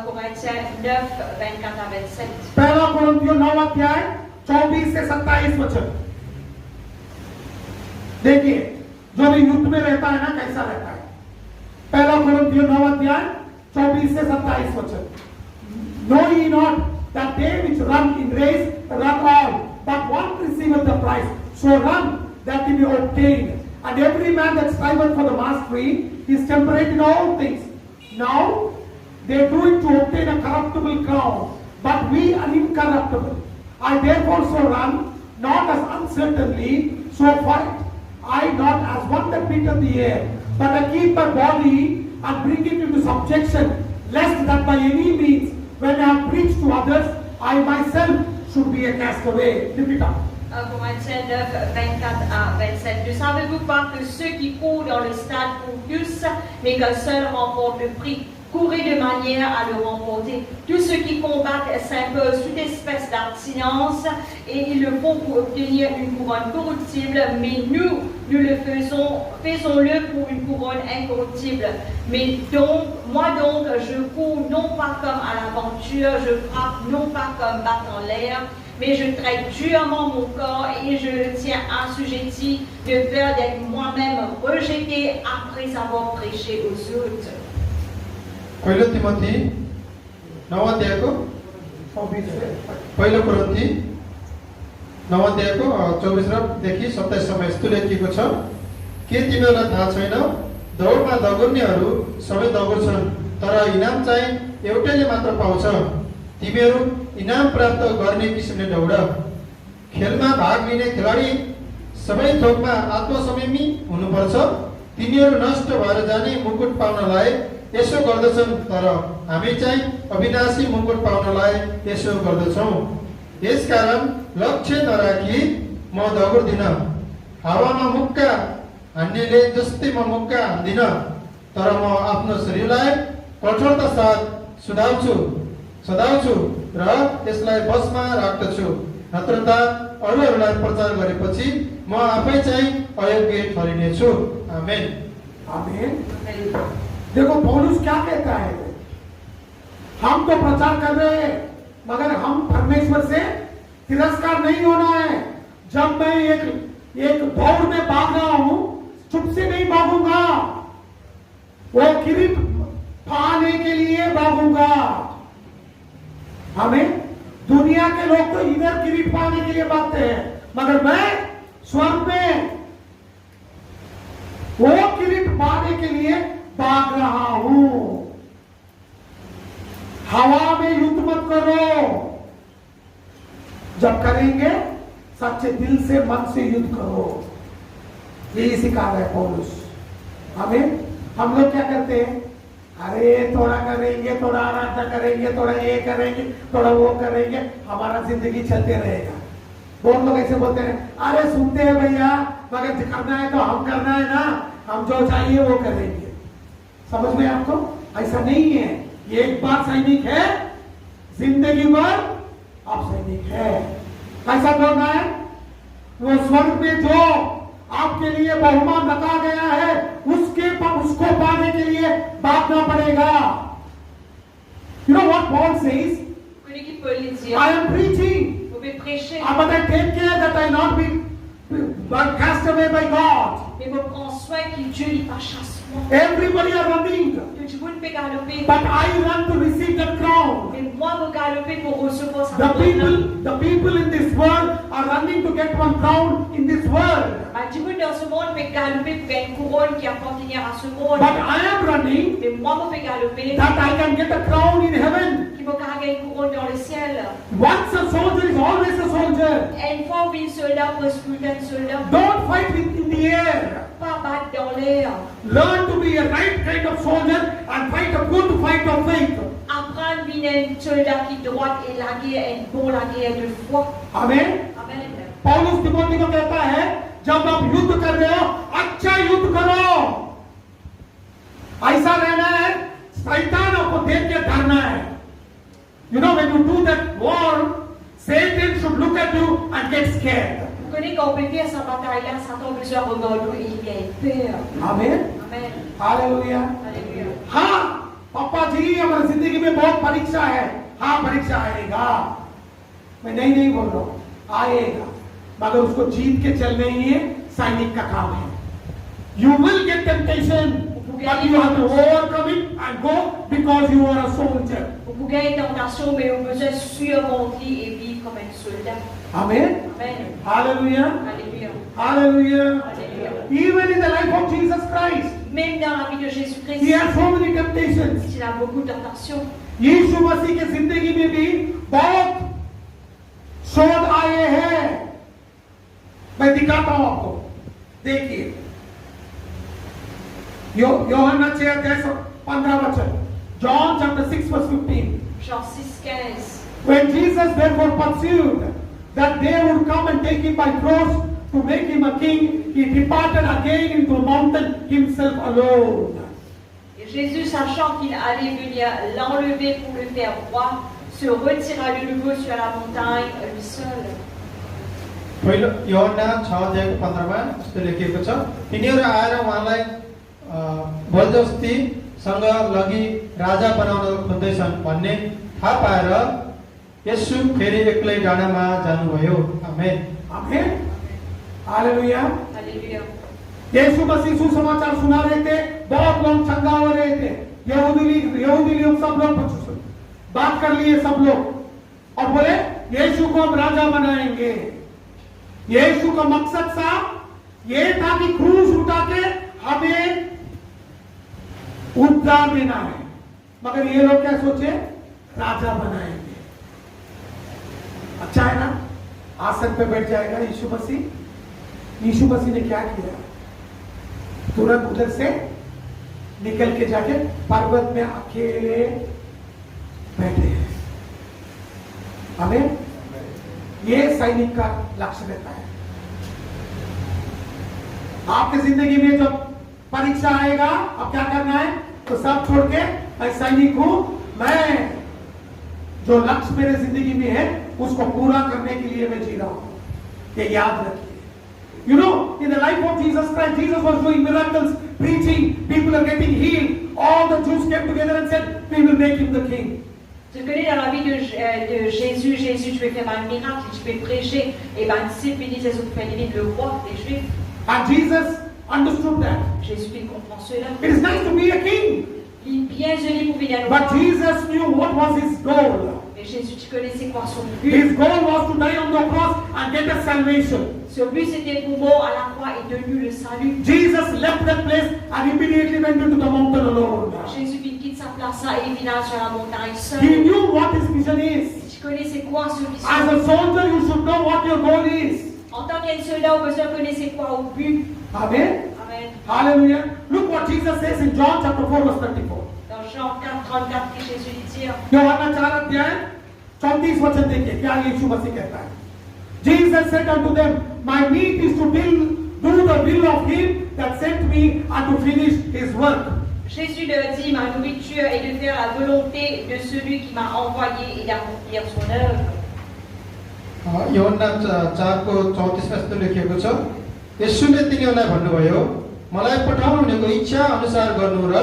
Corinthiens 9, 24 à 27.
पहला कोरिन्थियों 9 अध्याय 24 से 27 वचन। देखिए जो भी युद्ध में रहता है ना कैसा रहता है। पहला कोरिन्थियों 9 अध्याय 24 से 27 वचन। Know ye not that they which run in race run all, but one receiveth the prize. So run that he may obtain. And every man that striveth for the mastery is temperate in all things. Now they do it to obtain a corruptible crown, but we an incorruptible. I therefore so run, not as uncertainly, so fight I not as one that beateth the air, but I keep my body and bring it into subjection, lest that by any means, when I have preached to others, I myself should be a castaway. Lift it up.
Corinthiens 9, 24 à 27. Ne savez-vous pas que ceux qui courent dans le stade courent tous, mais qu'un seul remporte le prix? Courez de manière à le remporter. Tous ceux qui combattent s'imposent toute espèce d'abstinence et ils le font pour obtenir une couronne corruptible, mais nous le faisons-le pour une couronne incorruptible. Mais donc, moi donc, je cours non pas comme à l'aventure, je frappe non pas comme battant l'air, mais je traite durement mon corps et je le tiens assujetti de peur d'être moi-même rejeté après avoir prêché aux autres.
पहिलो तिमोथी 9 अध्यायको पहिलो कोरिन्थी 9 अध्यायको 24 देखि 27 सम्म यस्तो लेखिएको छ, के तिमीहरूलाई थाहा छैन, दौडमा दगुर्नेहरू सबै दगुर्छन् तर इनाम चाहिँ एउटैले मात्र पाउँछ। तिमीहरू इनाम प्राप्त गर्ने किसिमले दौड। खेलमा भाग लिने खेलाडी सबै थोकमा आत्मसंयमी हुनुपर्छ। तिनीहरू नष्ट भएर जाने मुकुट पाउनलाई यसो गर्दछन्, तर हामी चाहिँ अविनाशी मुकुट पाउनलाई यसो गर्दछौँ। यसकारण लक्ष्य नराखी म दगुर्दिन, हावामा मुक्का हान्नेले जस्तै म मुक्का हान्दिन, तर म आफ्नो शरीरलाई कठोरता साथ सदाउँछु र त्यसलाई बसमा राख्दछु, नत्र त अरूहरूलाई प्रचार गरेपछि म आफै चाहिँ अयोग्य ठहरिनेछु। आमेन।
आमेन। देखो पौलुस क्या कहता है, हम तो प्रचार कर रहे हैं मगर हम परमेश्वर से तिरस्कार नहीं होना है। जब मैं एक दौड़ में भाग रहा हूं, चुप से नहीं भागूंगा, वो किरीट पाने के लिए भागूंगा। हमें दुनिया के लोग तो इधर किरीट पाने के लिए भागते हैं, मगर मैं स्वर्ग में वो किरीट पाने के लिए भाग रहा हूं। हवा में युद्ध मत करो, जब करेंगे सच्चे दिल से मन से युद्ध करो। यही सिखा रहा है पौलुस हमें। हम लोग क्या करते हैं, अरे थोड़ा करेंगे, थोड़ा आराधना करेंगे, थोड़ा ये करेंगे, थोड़ा वो करेंगे, हमारा जिंदगी चलते रहेगा। बहुत लोग ऐसे बोलते हैं, अरे सुनते हैं भैया मगर करना है तो हम करना है ना, हम जो चाहिए वो करेंगे। समझ में आपको? ऐसा नहीं है। ये एक बार सैनिक है, जिंदगी भर आप सैनिक है। कैसा करना है? वो स्वर्ग में जो आपके लिए बहुमान रखा गया है उसको पाने के लिए भागना पड़ेगा। You know what Paul says? I am preaching, but I take care that I not be cast away by God.
Mais me prends soin que Dieu n'y pas chasse moi.
Everybody are running,
Que tu peux galoper.
but I run to receive the crown.
Mais moi me galoper pour recevoir sa
The
couronne.
people in this world are running to get one crown in this world.
Tu peux dans ce monde me galoper pour gagner une couronne qui appartient à ce monde.
But I am running
Mais moi me fais galoper.
that I can get a crown in heaven.
Qui me gagner une couronne dans le ciel.
Once a soldier is always a soldier.
Et une fois où un soldat peut se un soldat.
Don't fight in the air.
Pas battre dans l'air.
Learn to be a right kind of soldier and fight a good fight of faith.
Apprends apprendre wie ein Soldat qui droit et la guerre est bon la guerre de foi.
Amen.
Amen.
पौलुस तिमोथी को कहता है जब आप युद्ध कर रहे हो अच्छा युद्ध करो, ऐसा रहना है शैतान आपको देख के डरना है. You know, when you do that war, Satan should look at you and get scared.
Vous connaissez quand on peut faire sa bataille-là, Satan besoin de regarder nous et il a peur.
Amen.
Amen.
Hallelujah.
Alléluia.
हाँ पापा जी हमारी जिंदगी में बहुत परीक्षा है. हाँ परीक्षा आएगा, मैं नहीं बोल रहा हूँ, आएगा, मगर उसको जीत के चलने ही है सैनिक का काम है. You will get temptation, but you have to overcome it and go because you are a soldier.
Vous gagnez tentation, mais vous besoin de surmonter et vivre comme un soldat.
Amen.
Amen.
Hallelujah.
Alléluia.
Hallelujah.
Alléluia.
Even in the life of Jesus Christ,
Même dans la vie de
he
Jésus-Christ,
had so many temptations.
il a beaucoup de tentations.
यीशु मसीह की जिंदगी में भी बहुत शोध आए हैं. मैं दिखाता हूं आपको, देखिए यूहन्ना 6:15. John chapter 6:15.
Jean 6:15.
When Jesus therefore pursued that they would come and take him by cross to make him a king, he departed again into the mountain himself alone.
Et Jésus, sachant qu'il allait venir l'enlever pour le faire roi, se retira de nouveau sur la montagne, lui seul.
पहिलो यूहन्ना 6:15 यस्तो लेखिएको छ, तिनीहरू आएर उहाँलाई बलजस्तीसँग लगी राजा बनाउन खोज्दैछन् भन्ने थाहा पाएर यसु फेरि एक्लै डाँडामा जानुभयो. आमेन.
आमेन. हालेलुया.
Alléluia.
यीशु मसीह सुसमाचार सुना रहे थे, बहुत लोग चंगा हो रहे थे. यहूदी लोग सब लोग बात कर लिए सब लोग और बोले यीशु को हम राजा बनाएंगे. यीशु का मकसद था ये था कि क्रूस उठा के हमें उद्धार देना है, मगर ये लोग क्या सोचे, राजा बनाएंगे. अच्छा है ना, आसन पे बैठ जाएगा यीशु मसीह. यीशु मसीह ने क्या किया, तुरंत उधर से निकल के जाके पर्वत में अकेले बैठे हैं. हमें ये सैनिक का लक्ष्य रहता है. आपकी जिंदगी में जब परीक्षा आएगा, अब क्या करना है, तो सब छोड़ के मैं सैनिक हूं, मैं जो लक्ष्य मेरे जिंदगी में है उसको पूरा करने के लिए मैं जी रहा हूं. ये याद रखिए. You know, in the life of Jesus Christ, Jesus was doing miracles, preaching, people are getting healed. All the Jews came together and said, we will make him the king.
Je connais dans la vie de Jésus, je vais faire un miracle, je vais prêcher, et ben disciples disent, vous faites le roi des Juifs.
And Jesus understood that.
Jésus il comprend cela.
It is nice to be a king.
Il est bien joli pour venir à
But
nous.
Jesus knew what was his goal.
Mais Jésus, tu connais c'est quoi son but?
His goal was to die on the cross and get us salvation.
Son but c'était pour mort à la croix et donner le salut.
Jesus left that place and immediately went into the mountain alone.
Jésus il quitte sa place là et il vient sur la montagne seul.
He knew what his vision is.
Tu connais c'est quoi ce vision?
As a soldier, you should know what your goal is.
En tant qu'un soldat, on besoin de connaître c'est quoi au but.
Amen.
Amen.
Hallelujah. Look what Jesus says in John chapter 4 verse 34.
Dans Jean 4:34 que Jésus dit.
यूहन्ना 4:34 वचन देखिए क्या यीशु मसीह कहता है. Jesus said unto them, my meat is to do the will of him that sent me and to finish his work.
Jésus leur dit, ma nourriture est de faire la volonté de celui qui m'a envoyé et d'accomplir son œuvre.
यूहन्ना 4:34 यस्तो लेखिएको छ, यसुले तिनीहरूलाई भन्नुभयो, मलाई पठाउनु हुनेको इच्छा अनुसार गर्नु र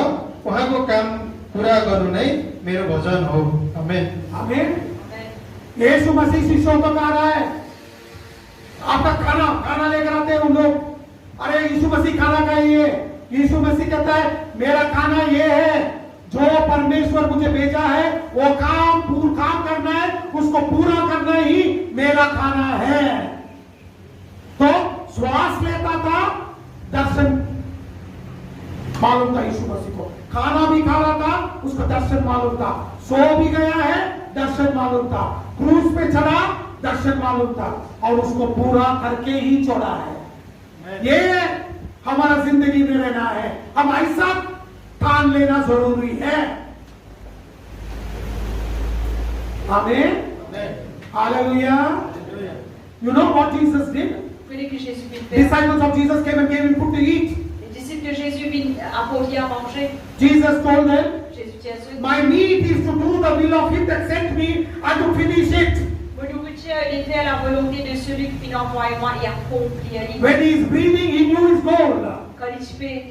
उहाँको काम पूरा गर्नु नै मेरो भजन हो. आमेन.
आमेन. यीशु मसीह शिष्यों को कह रहा है, आपका खाना लेकर आते हैं उन लोग, अरे यीशु मसीह खाना खाइए. यीशु मसीह कहता है मेरा खाना ये है, जो परमेश्वर मुझे भेजा है वो काम करना है, उसको पूरा करना ही मेरा खाना है. तो श्वास लेता था, दर्शन मालूम था यीशु मसीह को. खाना भी खा रहा था, उसको दर्शन मालूम था. सो भी गया है, दर्शन मालूम था. क्रूस पे चढ़ा, दर्शन मालूम था, और उसको पूरा करके ही छोड़ा है. ये हमारा जिंदगी में रहना है. हम ऐसा ठान लेना जरूरी है. Amen. Hallelujah. You know what Jesus did?
Vous connaissez que Jésus vit faire.
Disciples of Jesus came and gave him food to eat.
Les disciples de Jésus viennent apporter à manger.
Jesus told them,
Jésus dit à ceux,
my meat is to do the will of him that sent me and to finish it.
mon nourriture est faire la volonté de celui qui m'a envoyé moi et accomplir.
When he is breathing, he knew his goal.
Quand il peut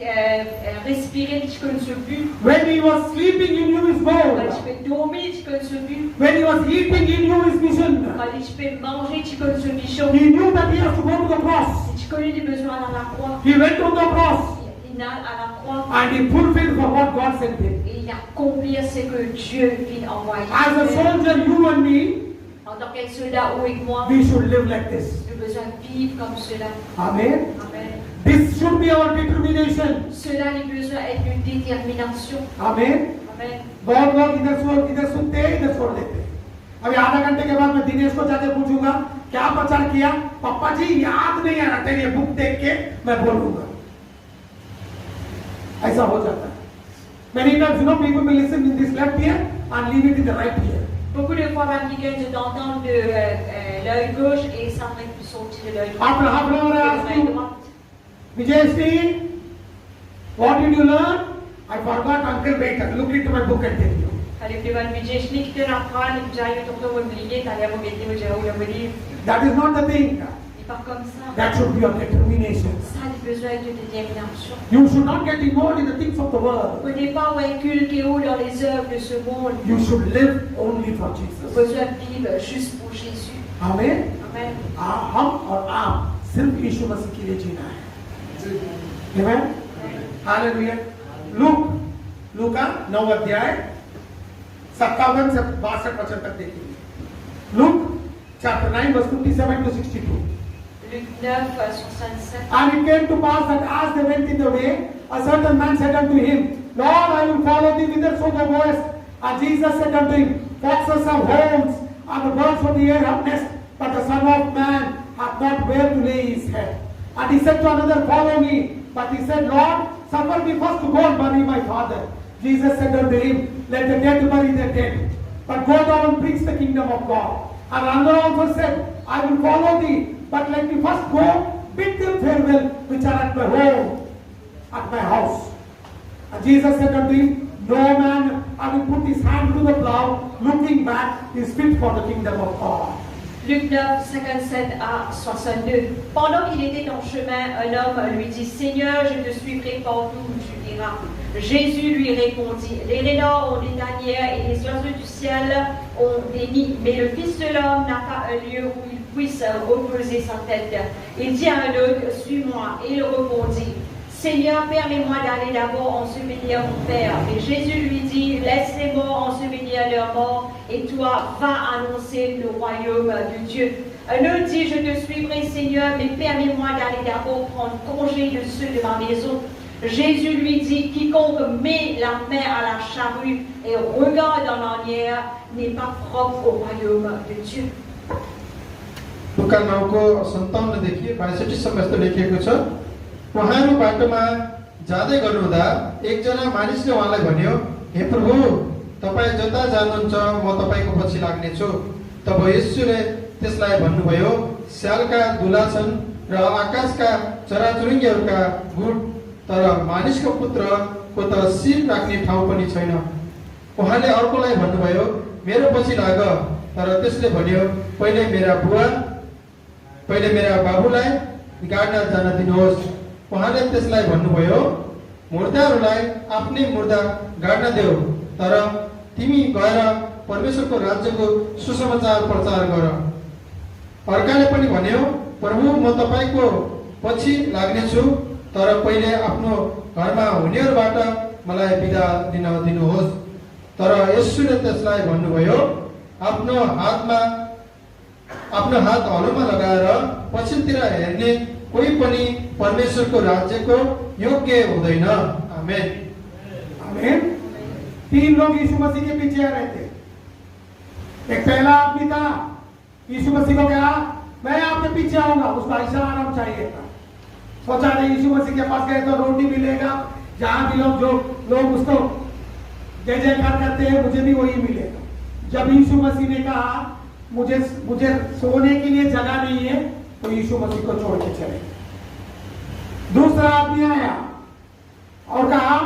respirer, il connaît ce but.
When he was sleeping, he knew his
Quand
goal.
il peut dormir, il connaît ce but.
When he was eating, he knew his vision.
Quand il peut manger, il connaît ce mission.
He knew that he has to go to the cross.
Il connaît les besoins à la croix.
He went to the cross
Il n'a à la croix.
and he fulfilled for what God sent him.
Et il accomplit ce que Dieu vient envoyer.
As a soldier, you and me,
En tant qu'un soldat ou avec moi,
we should live like this.
nous avons besoin de vivre comme cela.
Amen.
Amen.
This should be our determination.
Cela a besoin d'être une détermination.
Amen.
Amen.
बहुत लोग इधर सुनते हैं इधर छोड़ देते हैं। अभी आधा घंटे के बाद मैं दिनेश को जाके पूछूंगा क्या प्रचार किया, पापा जी याद नहीं आ रहा, तेरी बुक देख के मैं बोलूंगा। ऐसा हो जाता है। Many times, you know, people will listen in this left ear and leave it in the right ear.
Beaucoup de fois, même quelqu'un d'entendre de l'œil gauche et ça va sortir de l'œil droit.
After half an hour, I ask
De l'œil
you,
droit.
Vijay, what did you learn? I forgot, Uncle. Wait, look into my book and tell you.
Allez, plus mal, mais j'ai expliqué que la phrase, et puis j'arrive à tourner au oublier, t'allais à vous mettre, j'ai oublié le livre.
That is not the thing.
Il part comme ça.
That should be your determination.
Ça a besoin de détermination.
You should not get involved in the things of the world.
Vous n'êtes pas inculqué ou dans les œuvres de ce monde.
You should live only for
Vous
Jesus.
avez besoin de vivre juste pour Jésus.
Amen.
Amen.
हम और आप सिर्फ यीशु मसीह के लिए जीना है। Amen. Hallelujah. लूका 9 अध्याय 57 से 62 वचन तक देखिए। Luke chapter 9 verse 57 to 62.
Luc 9, 67.
And it came to pass that as they went in the way, a certain man said unto him, Lord, I will follow thee whithersoever thou goest. And Jesus said unto him, Foxes have holes, and the birds of the air have nests, but the Son of Man hath not where to lay his head. And he said to another, Follow me. But he said, Lord, suffer me first to go and bury my father. Jesus said unto him, Let the dead bury their dead, but go down and preach the kingdom of God. And another also said, I will follow thee, but let me first go, bid them farewell, which are at my home, at my house. And Jesus said unto him, No man, having put his hand to the plough, looking back, is fit for the kingdom of God.
Luc 9, 57 à 62. Pendant qu'il était en chemin, un homme lui dit, Seigneur, je te suivrai partout où tu iras. Jésus lui répondit, les renards ont des tanières et les oiseaux du ciel ont des nids, mais le Fils de l'homme n'a pas un lieu où il puisse reposer sa tête. Il dit à un autre, suis-moi. Et il répondit, Seigneur, permets-moi d'aller d'abord ensevelir mon Père. Mais Jésus lui dit, laisse les morts ensevelir leurs morts, et toi, va annoncer le royaume de Dieu. Un autre dit, je te suivrai, Seigneur, mais permets-moi d'aller d'abord prendre congé de ceux de ma maison. Jésus lui dit, quiconque met la main à la charrue et regarde en arrière n'est pas propre au royaume de Dieu.
लुका 9 को 57 देखि 62 सम्म यस्तो लेखिएको छ। उहाँहरू बाटोमा जाँदै गर्नुहुँदा एकजना मानिसले उहाँलाई भन्यो, हे प्रभु, तपाईँ जता जानुहुन्छ म तपाईँको पछि लाग्नेछु। तब येशूले त्यसलाई भन्नुभयो, स्यालका दुला छन् र आकाशका चराचुरुङ्गीहरूका गुड, तर मानिसको पुत्रको त शिर राख्ने ठाउँ पनि छैन। उहाँले अर्कोलाई भन्नुभयो, मेरो पछि लाग। तर त्यसले भन्यो, पहिले मेरा बाबुलाई गाड्न जान दिनुहोस्। उहाँले त्यसलाई भन्नुभयो, मुर्दाहरूलाई आफ्नै मुर्दा गाड्न देऊ, तर तिमी गएर परमेश्वरको राज्यको सुसमाचार प्रचार गर। अर्काले पनि भन्यो, प्रभु, म तपाईँको पछि लाग्नेछु, तर पहिले आफ्नो घरमा हुनेहरूबाट मलाई बिदा दिन दिनुहोस्। तर येशूले त्यसलाई भन्नुभयो, आफ्नो हात हलोमा लगाएर पछिल्तिर हेर्ने कोही पनि परमेश्वरको राज्यको योग्य हुँदैन। आमेन।
आमेन। 3 लोग यीशु मसीह के पीछे आ रहे थे। एक पहला आदमी था, यीशु मसीह को कहा, मैं आपके पीछे आऊंगा। उसको ऐसा आराम चाहिए था। सोचा नहीं, यीशु मसीह के पास गए तो रोटी मिलेगा, जहां भी लोग उसको जय जयकार करते हैं, मुझे भी वही मिलेगा। जब यीशु मसीह ने कहा मुझे मुझे सोने के लिए जगह नहीं है, तो यीशु मसीह को छोड़ के चले। दूसरा आदमी आया और कहा,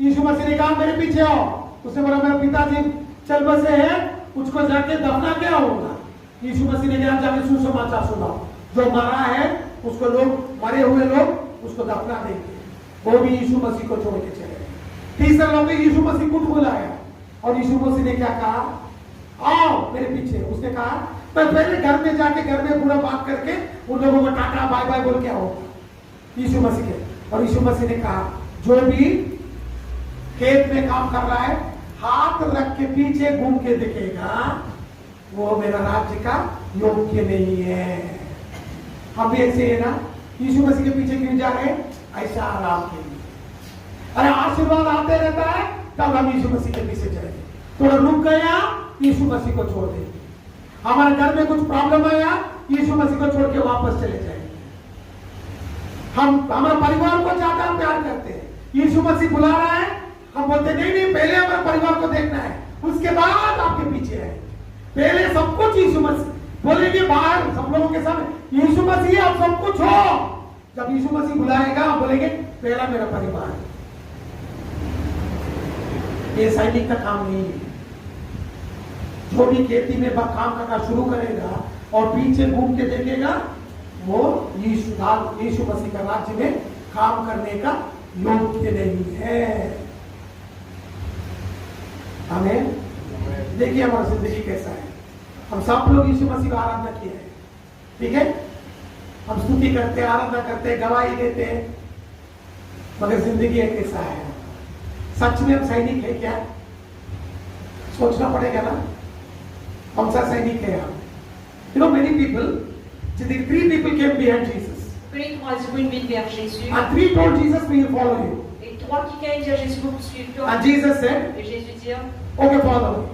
यीशु मसीह ने कहा मेरे पीछे आओ। उसने बोला मेरे पिताजी चल बसे हैं, उसको जाके दफना क्या होगा। यीशु मसीह ने कहा जाके सुसमाचार सुनाओ, जो मरा है उसको लोग, मरे हुए लोग उसको दफना देंगे। वो भी यीशु मसीह को छोड़ के चले। तीसरा लोग यीशु मसीह को बुलाया और यीशु मसीह ने क्या कहा, आओ मेरे पीछे। उसने कहा मैं पहले घर में जाके घर में पूरा बात करके उन लोगों को टाटा बाय बाय बोल के आऊंगा यीशु मसीह के। और यीशु मसीह ने कहा जो भी खेत में काम कर रहा है हाथ रख के पीछे घूम के दिखेगा, वो मेरा राज्य का योग्य नहीं है। हम भी ऐसे है ना, यीशु मसीह के पीछे क्यों जा रहे हैं, ऐसा आराम के लिए। अरे आशीर्वाद आते रहता है तब हम यीशु मसीह के पीछे चलेंगे। थोड़ा रुक गया, यीशु मसीह को छोड़ देंगे। हमारे घर में कुछ प्रॉब्लम आया, यीशु मसीह को छोड़ के वापस चले जाएंगे। हम हमारे परिवार को ज्यादा प्यार करते हैं, यीशु मसीह बुला रहा है, हम बोलते नहीं नहीं पहले हमारे परिवार को देखना है, उसके बाद आपके पीछे है। पहले सब कुछ यीशु मसीह बोलेंगे, बाहर सब लोगों के सामने यीशु मसीह आप सब कुछ हो। जब यीशु मसीह बुलाएगा आप बोलेंगे पहला मेरा परिवार। ये सैनिक का काम नहीं है। जो भी खेती में काम करना शुरू करेगा और पीछे घूम के देखेगा, वो यीशु मसीह का राज्य में काम करने का योग्य नहीं है। हमें देखिए हमारी जिंदगी कैसा है। हम सब लोग यीशु मसीह का आराधना किए हैं, ठीक है, हम स्तुति करते हैं, आराधना करते हैं, गवाही देते हैं, मगर जिंदगी कैसा है। सच में हम सैनिक है क्या, सोचना पड़ेगा ना, कौन सा सैनिक है हम। You know many people, three people came behind Jesus.
Trois viennent vers Jésus.
And three told Jesus, we will follow you.
Et trois qui viennent dire Jésus, vous suivez toi.
And Jesus said,
Et Jésus dit,
okay, follow me.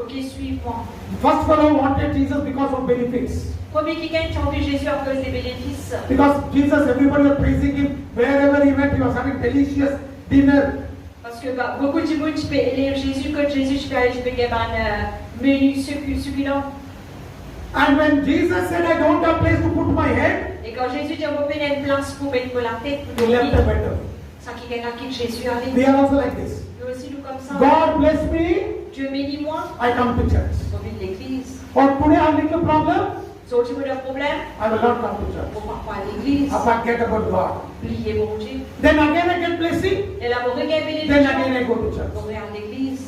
ok, suis-moi.
First fellow wanted Jesus because of benefits.
Premier qui gagne, tu as envie Jésus à cause des bénéfices.
Because Jesus, everybody was praising him. Wherever he went, he was having delicious dinner.
Parce que beaucoup de monde, tu peux élire Jésus, quand Jésus, je peux gagner un menu succulent.
And when Jesus said, I don't have place to put my head,
Et quand Jésus dit, on va payer une place pour mettre la tête,
he left the better.
ça qui gagne à qui Jésus allait.
We are also like this.
Nous aussi, nous comme ça.
God bless me,
Dieu bénit moi,
I come to church.
on vient de l'église.
Or today I have a little problem,
So, tu veux un problème,
I will not come to church.
on va pas à l'église.
I forget about God.
Oubliez mon Dieu.
Then again I get blessing,
Et là, vous regardez
then again I go to church.
on vient à l'église.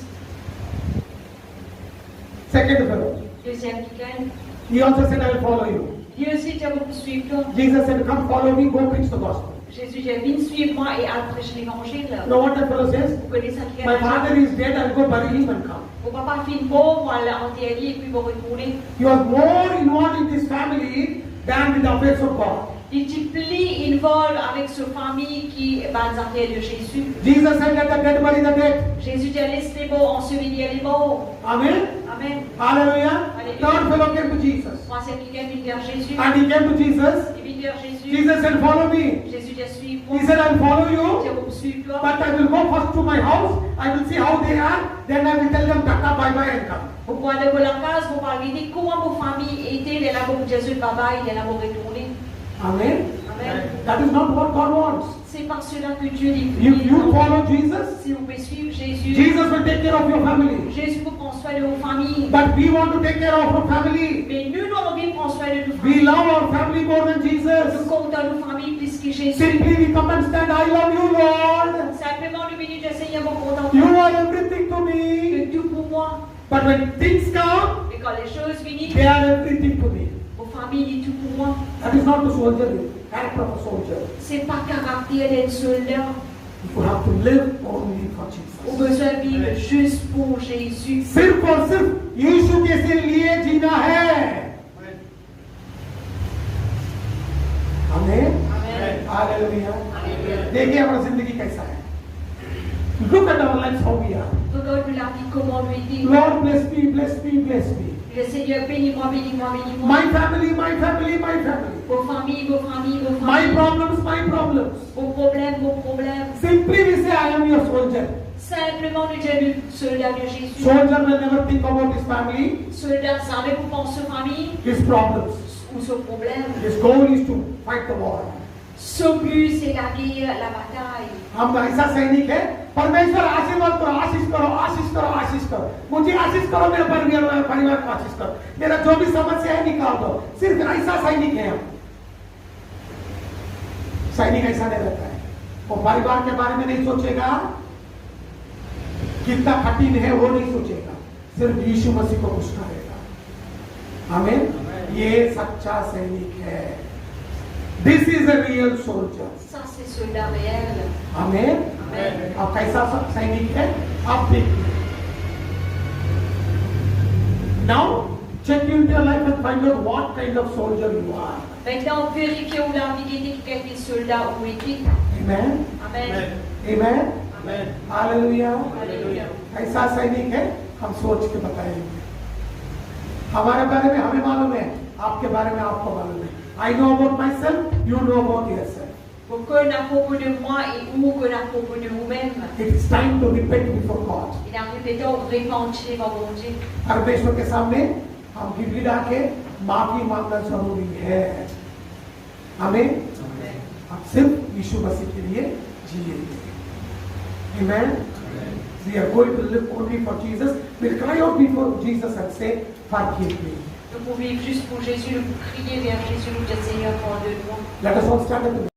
Second fellow,
Deuxième qui gagne.
he also said, I will follow you.
Dieu aussi, tu vas vous suivre toi.
Jesus said, come follow me, go preach the gospel.
Jésus dit, viens suivre moi et à prêcher l'évangile.
You know what the fellow says?
Vous connaissez ça qui
My
gagne.
father is dead, I will go bury him and come.
Mon papa fait une pauvre, on l'a enterré et puis il va retourner.
He was more involved in this family than with the affairs of God.
Il était plus involved avec sa famille qui va nous affaires de Jésus.
Jesus said, let the dead bury the dead.
Jésus dit, laisse les morts ensevelir les morts.
Amen.
Amen.
Hallelujah.
Hallelujah.
Third fellow came to Jesus.
Troisième qui gagne, il vient vers Jésus.
And he came to Jesus.
Il vient vers Jésus.
Jesus said, follow me.
Jésus dit, suis-moi.
He said, I'll follow
Il dit,
you,
on suit toi.
but I will go first to my house. I will see how they are. Then I will tell them, tata, bye bye and come.
Vous pouvez aller dans la case, vous parlez de comment vos familles étaient, les là pour Jésus, baba, il est là pour retourner.
Amen.
Amen.
That is not what God wants.
C'est par cela que Dieu dit.
You follow Jesus,
Si vous pouvez suivre Jésus,
Jesus will take care of your family.
Jésus vous prend soin de vos familles.
But we want to take care of our family.
Mais nous, nous avons envie de prendre soin de nos
We
familles.
love our family more than
Nous
Jesus.
comptons nos familles plus que Jésus.
Simply we come and stand, I love you, Lord.
Simplement, nous venons de Seigneur, vous contenter
You are everything to me.
que tout pour moi.
But when things come,
Et quand les choses finissent,
they are everything to me.
vos familles, c'est tout pour moi.
That is not the soldier, character of a soldier.
C'est pas caractère d'être soldat.
You have to live only for
On
Jesus.
besoin de vivre juste pour Jésus.
सिर्फ और सिर्फ यीशु के लिए जीना है। हमें
Amen.
Hallelujah.
Alléluia.
देखिए हमारा जिंदगी कैसा है। Look at our lives how we are.
Regarde la vie, comment lui dit.
Lord bless me, bless me, bless me.
Le Seigneur, bénis-moi, bénis-moi, bénis-moi.
My family, my family, my family.
Vos familles, vos familles, vos
My
familles.
problems, my problems.
Vos problèmes, vos problèmes.
Simply we say I am your soldier.
Simplement nous dire le soldat de Jésus.
Soldier will never think about his family,
Soldat savait pour penser famille
his problems.
ou son problème.
His goal is to fight the war.
Son but c'est la guerre, la bataille.
हम ऐसा सैनिक है, परमेश्वर आशीर्वाद करो, आशीष करो, आशीष करो, आशीष करो, मुझे आशीष करो, मेरे परिवार को आशीष करो, मेरा जो भी समस्या है निकाल दो। सिर्फ ऐसा सैनिक है हम। सैनिक ऐसा नहीं रहता है, वो परिवार के बारे में नहीं सोचेगा, कितना कठिन है वो नहीं सोचेगा, सिर्फ यीशु मसीह को खुश करेगा। आमीन। ये सच्चा सैनिक है। This is a real soldier.
Ça c'est soldat réel.
आमीन। अब कैसा सैनिक है आप देखिए। Now check into your life and find out what kind of soldier you are.
Maintenant, vérifiez où la vie de quelqu'un soldat ou équipe.
Amen.
Amen.
Amen.
Amen.
Hallelujah.
Alléluia.
ऐसा सैनिक है, हम सोच के बताएंगे। हमारे बारे में हमें मालूम है, आपके बारे में आपको मालूम है। I know about myself, you know about yourself.
Vous connaissez à propos de moi et vous connaissez à propos de vous-même.
It is time to repent before God.
Il arrive de repentir devant mon Dieu.
परमेश्वर के सामने हम गिड़गिड़ा के माफी मांगना जरूरी है। हमें अब सिर्फ यीशु मसीह के लिए जिएंगे। Amen. We are going to live only for Jesus. We'll cry out before Jesus and say, forgive me.
Nous pouvons vivre juste pour Jésus, nous crier vers Jésus, nous dire Seigneur, pardonne-moi.
Let us all stand up.